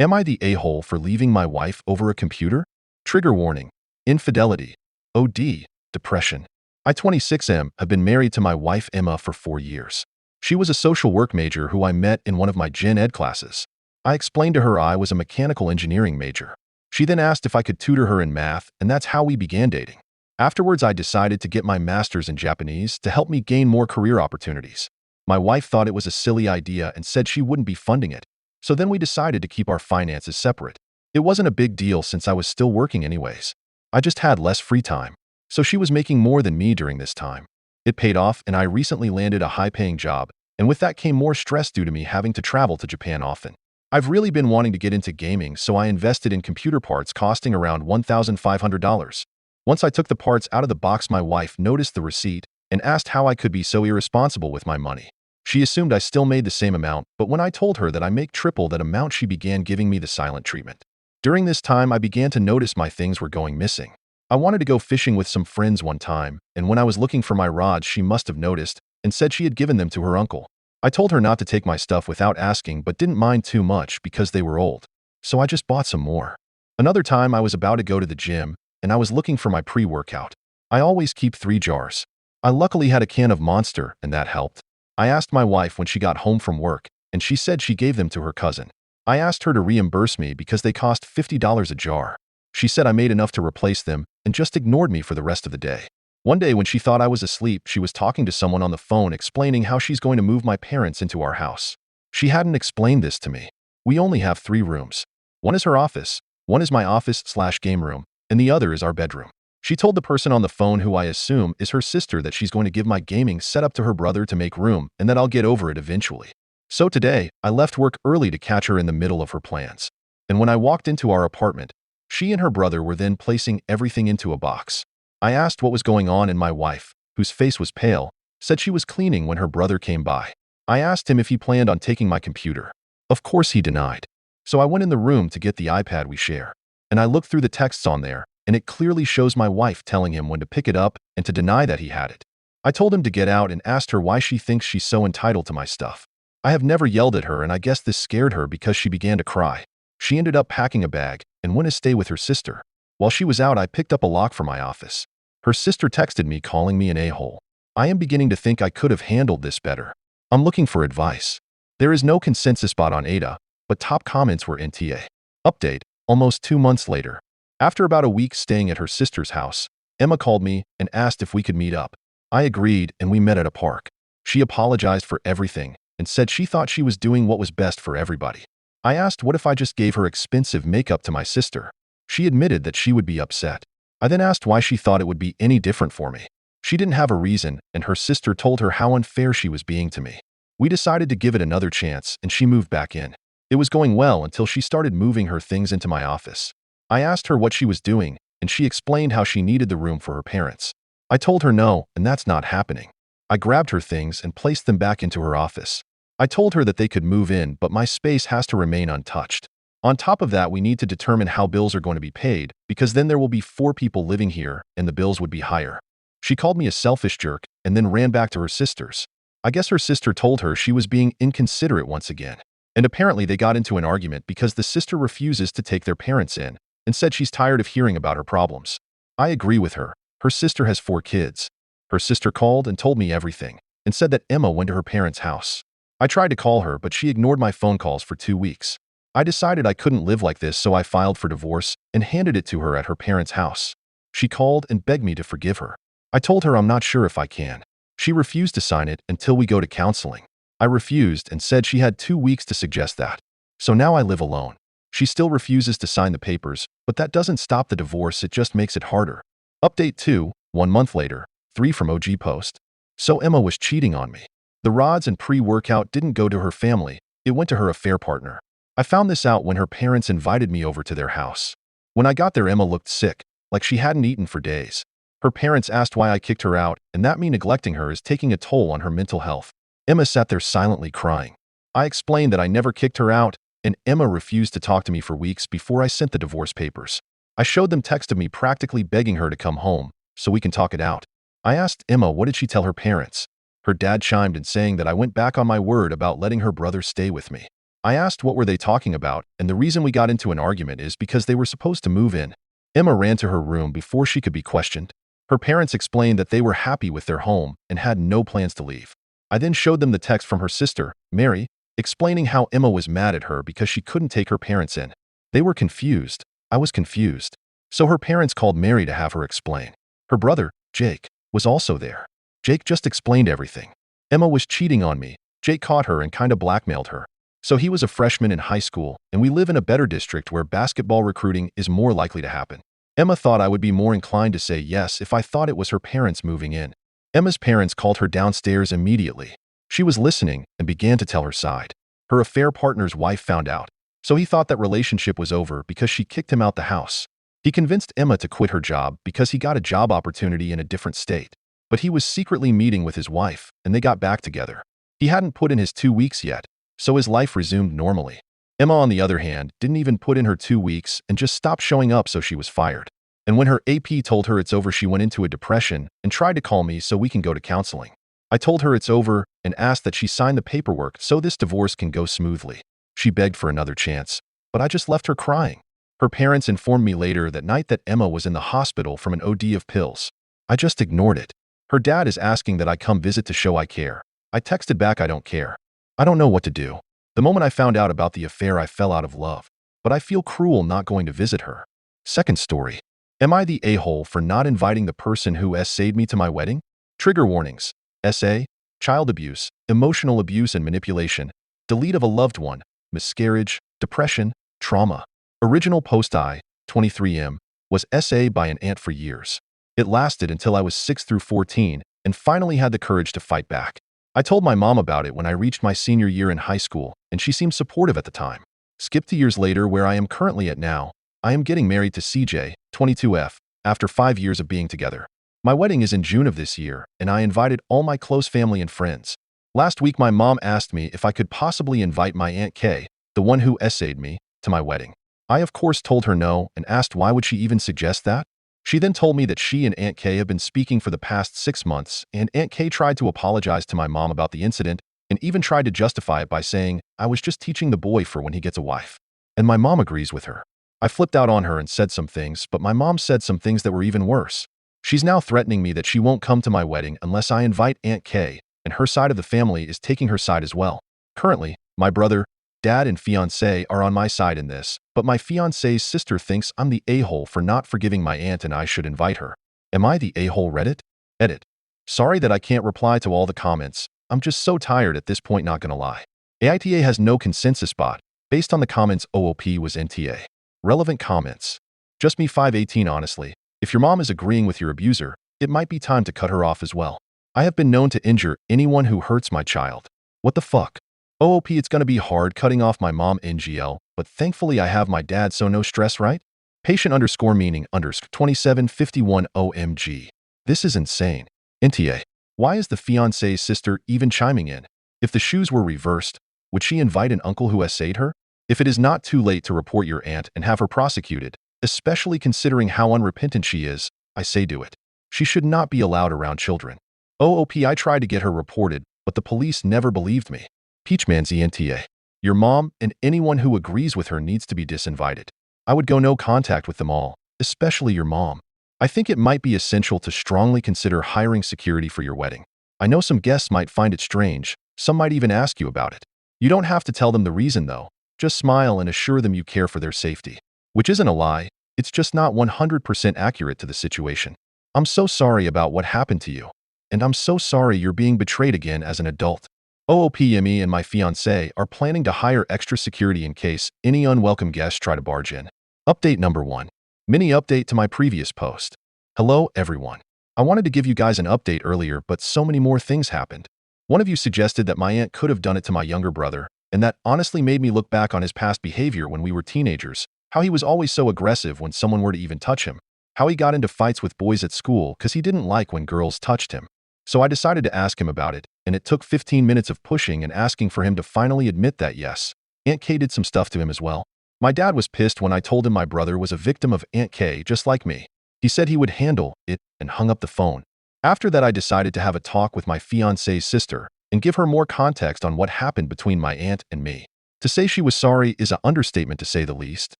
Am I the a-hole for leaving my wife over a computer? Trigger warning. Infidelity. OD. Depression. I, 26M, have been married to my wife Emma for 4 years. She was a social work major who I met in one of my gen ed classes. I explained to her I was a mechanical engineering major. She then asked if I could tutor her in math, and that's how we began dating. Afterwards, I decided to get my master's in Japanese to help me gain more career opportunities. My wife thought it was a silly idea and said she wouldn't be funding it. So then we decided to keep our finances separate. It wasn't a big deal since I was still working anyways. I just had less free time. So she was making more than me during this time. It paid off, and I recently landed a high-paying job, and with that came more stress due to me having to travel to Japan often. I've really been wanting to get into gaming, so I invested in computer parts costing around $1,500. Once I took the parts out of the box, my wife noticed the receipt and asked how I could be so irresponsible with my money. She assumed I still made the same amount, but when I told her that I make triple that amount, she began giving me the silent treatment. During this time, I began to notice my things were going missing. I wanted to go fishing with some friends one time, and when I was looking for my rods, she must have noticed and said she had given them to her uncle. I told her not to take my stuff without asking, but didn't mind too much because they were old. So I just bought some more. Another time, I was about to go to the gym, and I was looking for my pre-workout. I always keep 3 jars. I luckily had a can of Monster, and that helped. I asked my wife when she got home from work, and she said she gave them to her cousin. I asked her to reimburse me because they cost $50 a jar. She said I made enough to replace them and just ignored me for the rest of the day. One day when she thought I was asleep, she was talking to someone on the phone explaining how she's going to move my parents into our house. She hadn't explained this to me. We only have 3 rooms. One is her office, one is my office/game room, and the other is our bedroom. She told the person on the phone, who I assume is her sister, that she's going to give my gaming setup to her brother to make room and that I'll get over it eventually. So today, I left work early to catch her in the middle of her plans. And when I walked into our apartment, she and her brother were then placing everything into a box. I asked what was going on, and my wife, whose face was pale, said she was cleaning when her brother came by. I asked him if he planned on taking my computer. Of course he denied. So I went in the room to get the iPad we share. And I looked through the texts on there, and it clearly shows my wife telling him when to pick it up and to deny that he had it. I told him to get out and asked her why she thinks she's so entitled to my stuff. I have never yelled at her, and I guess this scared her because she began to cry. She ended up packing a bag and went to stay with her sister. While she was out, I picked up a lock from my office. Her sister texted me calling me an a-hole. I am beginning to think I could have handled this better. I'm looking for advice. There is no consensus spot on AITA, but top comments were NTA. Update, almost 2 months later. After about a week staying at her sister's house, Emma called me and asked if we could meet up. I agreed, and we met at a park. She apologized for everything and said she thought she was doing what was best for everybody. I asked what if I just gave her expensive makeup to my sister. She admitted that she would be upset. I then asked why she thought it would be any different for me. She didn't have a reason, and her sister told her how unfair she was being to me. We decided to give it another chance, and she moved back in. It was going well until she started moving her things into my office. I asked her what she was doing, and she explained how she needed the room for her parents. I told her no, and that's not happening. I grabbed her things and placed them back into her office. I told her that they could move in, but my space has to remain untouched. On top of that, we need to determine how bills are going to be paid, because then there will be 4 people living here and the bills would be higher. She called me a selfish jerk and then ran back to her sister's. I guess her sister told her she was being inconsiderate once again. And apparently they got into an argument because the sister refuses to take their parents in and said she's tired of hearing about her problems. I agree with her. Her sister has 4 kids. Her sister called and told me everything and said that Emma went to her parents' house. I tried to call her, but she ignored my phone calls for 2 weeks. I decided I couldn't live like this, so I filed for divorce and handed it to her at her parents' house. She called and begged me to forgive her. I told her I'm not sure if I can. She refused to sign it until we go to counseling. I refused and said she had 2 weeks to suggest that. So now I live alone. She still refuses to sign the papers, but that doesn't stop the divorce, it just makes it harder. Update 2, 1 month later, 3 from OG post. So Emma was cheating on me. The rods and pre-workout didn't go to her family, it went to her affair partner. I found this out when her parents invited me over to their house. When I got there, Emma looked sick, like she hadn't eaten for days. Her parents asked why I kicked her out, and that me neglecting her is taking a toll on her mental health. Emma sat there silently crying. I explained that I never kicked her out, and Emma refused to talk to me for weeks before I sent the divorce papers. I showed them text of me practically begging her to come home, so we can talk it out. I asked Emma what did she tell her parents. Her dad chimed in saying that I went back on my word about letting her brother stay with me. I asked what were they talking about, and the reason we got into an argument is because they were supposed to move in. Emma ran to her room before she could be questioned. Her parents explained that they were happy with their home and had no plans to leave. I then showed them the text from her sister, Mary, explaining how Emma was mad at her because she couldn't take her parents in. They were confused. I was confused. So her parents called Mary to have her explain. Her brother, Jake, was also there. Jake just explained everything. Emma was cheating on me. Jake caught her and kinda blackmailed her. So he was a freshman in high school, and we live in a better district where basketball recruiting is more likely to happen. Emma thought I would be more inclined to say yes if I thought it was her parents moving in. Emma's parents called her downstairs immediately. She was listening and began to tell her side. Her affair partner's wife found out, so he thought that relationship was over because she kicked him out the house. He convinced Emma to quit her job because he got a job opportunity in a different state. But he was secretly meeting with his wife, and they got back together. He hadn't put in his 2 weeks yet, so his life resumed normally. Emma, on the other hand, didn't even put in her 2 weeks and just stopped showing up, so she was fired. And when her AP told her it's over, she went into a depression and tried to call me so we can go to counseling. I told her it's over and asked that she sign the paperwork so this divorce can go smoothly. She begged for another chance, but I just left her crying. Her parents informed me later that night that Emma was in the hospital from an OD of pills. I just ignored it. Her dad is asking that I come visit to show I care. I texted back I don't care. I don't know what to do. The moment I found out about the affair, I fell out of love. But I feel cruel not going to visit her. Second story. Am I the a-hole for not inviting the person who essayed me to my wedding? Trigger warnings. SA, child abuse, emotional abuse and manipulation, delete of a loved one, miscarriage, depression, trauma. Original post I, 23M, was SA by an aunt for years. It lasted until I was 6 through 14 and finally had the courage to fight back. I told my mom about it when I reached my senior year in high school, and she seemed supportive at the time. Skip to years later, where I am currently at now. I am getting married to CJ, 22F, after 5 years of being together. My wedding is in June of this year, and I invited all my close family and friends. Last week, my mom asked me if I could possibly invite my Aunt Kay, the one who essayed me, to my wedding. I, of course, told her no and asked why would she even suggest that? She then told me that she and Aunt Kay have been speaking for the past 6 months, and Aunt Kay tried to apologize to my mom about the incident and even tried to justify it by saying, I was just teaching the boy for when he gets a wife. And my mom agrees with her. I flipped out on her and said some things, but my mom said some things that were even worse. She's now threatening me that she won't come to my wedding unless I invite Aunt Kay, and her side of the family is taking her side as well. Currently, my brother, dad, and fiancé are on my side in this, but my fiancé's sister thinks I'm the a-hole for not forgiving my aunt and I should invite her. Am I the a-hole? Reddit? Edit. Sorry that I can't reply to all the comments. I'm just so tired at this point, not gonna lie. AITA has no consensus bot. Based on the comments, OOP was NTA. Relevant comments. Just me 518 honestly. If your mom is agreeing with your abuser, it might be time to cut her off as well. I have been known to injure anyone who hurts my child. What the fuck? OOP, it's gonna be hard cutting off my mom NGL, but thankfully I have my dad, so no stress, right? Patient underscore meaning underscore 2751 OMG. This is insane. NTA. Why is the fiancé's sister even chiming in? If the shoes were reversed, would she invite an uncle who essayed her? If it is not too late to report your aunt and have her prosecuted, especially considering how unrepentant she is, I say do it. She should not be allowed around children. OOP, I tried to get her reported, but the police never believed me. Peachman's NTA. Your mom and anyone who agrees with her needs to be disinvited. I would go no contact with them all, especially your mom. I think it might be essential to strongly consider hiring security for your wedding. I know some guests might find it strange, some might even ask you about it. You don't have to tell them the reason though, just smile and assure them you care for their safety. Which isn't a lie, it's just not 100% accurate to the situation. I'm so sorry about what happened to you. And I'm so sorry you're being betrayed again as an adult. OOPME and my fiancé are planning to hire extra security in case any unwelcome guests try to barge in. Update number 1. Mini update to my previous post. Hello, everyone. I wanted to give you guys an update earlier, but so many more things happened. One of you suggested that my aunt could have done it to my younger brother, and that honestly made me look back on his past behavior when we were teenagers, how he was always so aggressive when someone were to even touch him, how he got into fights with boys at school because he didn't like when girls touched him. So I decided to ask him about it, and it took 15 minutes of pushing and asking for him to finally admit that yes, Aunt Kay did some stuff to him as well. My dad was pissed when I told him my brother was a victim of Aunt Kay just like me. He said he would handle it and hung up the phone. After that, I decided to have a talk with my fiancé's sister and give her more context on what happened between my aunt and me. To say she was sorry is an understatement to say the least.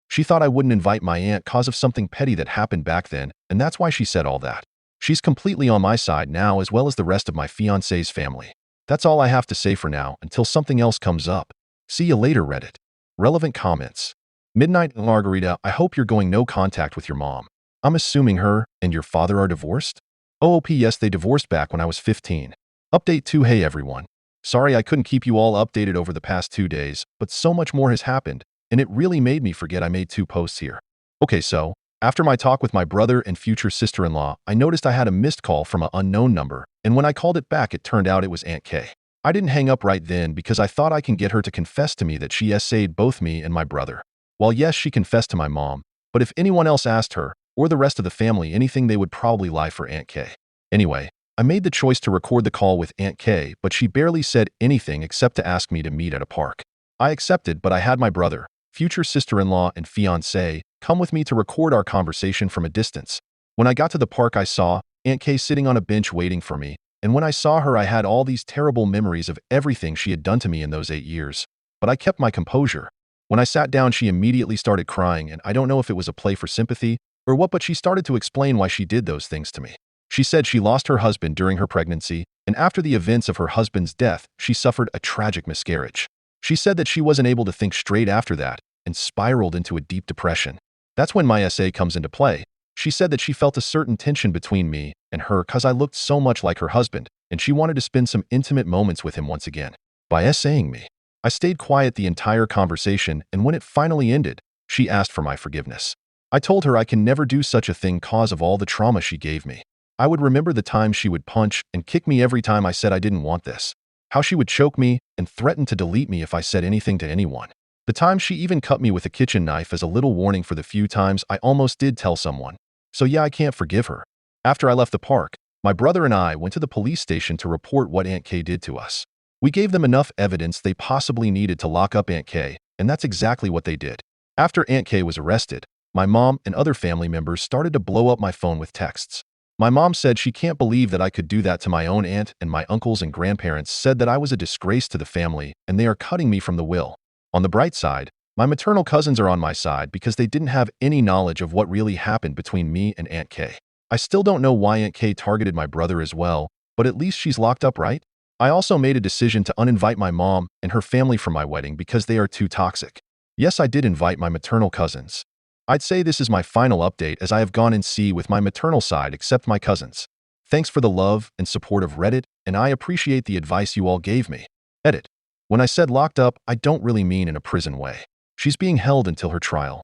She thought I wouldn't invite my aunt cause of something petty that happened back then, and that's why she said all that. She's completely on my side now as well as the rest of my fiancé's family. That's all I have to say for now until something else comes up. See you later, Reddit. Relevant comments. Midnight Margarita, I hope you're going no contact with your mom. I'm assuming her and your father are divorced? OOP, yes, they divorced back when I was 15. Update 2, hey everyone. Sorry I couldn't keep you all updated over the past 2 days, but so much more has happened, and it really made me forget I made 2 posts here. Okay, so, after my talk with my brother and future sister-in-law, I noticed I had a missed call from an unknown number, and when I called it back, it turned out it was Aunt Kay. I didn't hang up right then because I thought I can get her to confess to me that she essayed both me and my brother. Well, yes, she confessed to my mom, but if anyone else asked her, or the rest of the family anything, they would probably lie for Aunt Kay. Anyway, I made the choice to record the call with Aunt Kay, but she barely said anything except to ask me to meet at a park. I accepted, but I had my brother, future sister-in-law and fiancé, come with me to record our conversation from a distance. When I got to the park, I saw Aunt Kay sitting on a bench waiting for me, and when I saw her, I had all these terrible memories of everything she had done to me in those 8 years. But I kept my composure. When I sat down, she immediately started crying, and I don't know if it was a play for sympathy or what, but she started to explain why she did those things to me. She said she lost her husband during her pregnancy, and after the events of her husband's death, she suffered a tragic miscarriage. She said that she wasn't able to think straight after that and spiraled into a deep depression. That's when my essay comes into play. She said that she felt a certain tension between me and her because I looked so much like her husband, and she wanted to spend some intimate moments with him once again. By essaying me, I stayed quiet the entire conversation, and when it finally ended, she asked for my forgiveness. I told her I can never do such a thing cause of all the trauma she gave me. I would remember the time she would punch and kick me every time I said I didn't want this. How she would choke me and threaten to delete me if I said anything to anyone. The time she even cut me with a kitchen knife as a little warning for the few times I almost did tell someone. So yeah, I can't forgive her. After I left the park, my brother and I went to the police station to report what Aunt Kay did to us. We gave them enough evidence they possibly needed to lock up Aunt Kay, and that's exactly what they did. After Aunt Kay was arrested, my mom and other family members started to blow up my phone with texts. My mom said she can't believe that I could do that to my own aunt, and my uncles and grandparents said that I was a disgrace to the family and they are cutting me from the will. On the bright side, my maternal cousins are on my side because they didn't have any knowledge of what really happened between me and Aunt Kay. I still don't know why Aunt Kay targeted my brother as well, but at least she's locked up, right? I also made a decision to uninvite my mom and her family from my wedding because they are too toxic. Yes, I did invite my maternal cousins. I'd say this is my final update as I have gone in C with my maternal side except my cousins. Thanks for the love and support of Reddit, and I appreciate the advice you all gave me. Edit. When I said locked up, I don't really mean in a prison way. She's being held until her trial.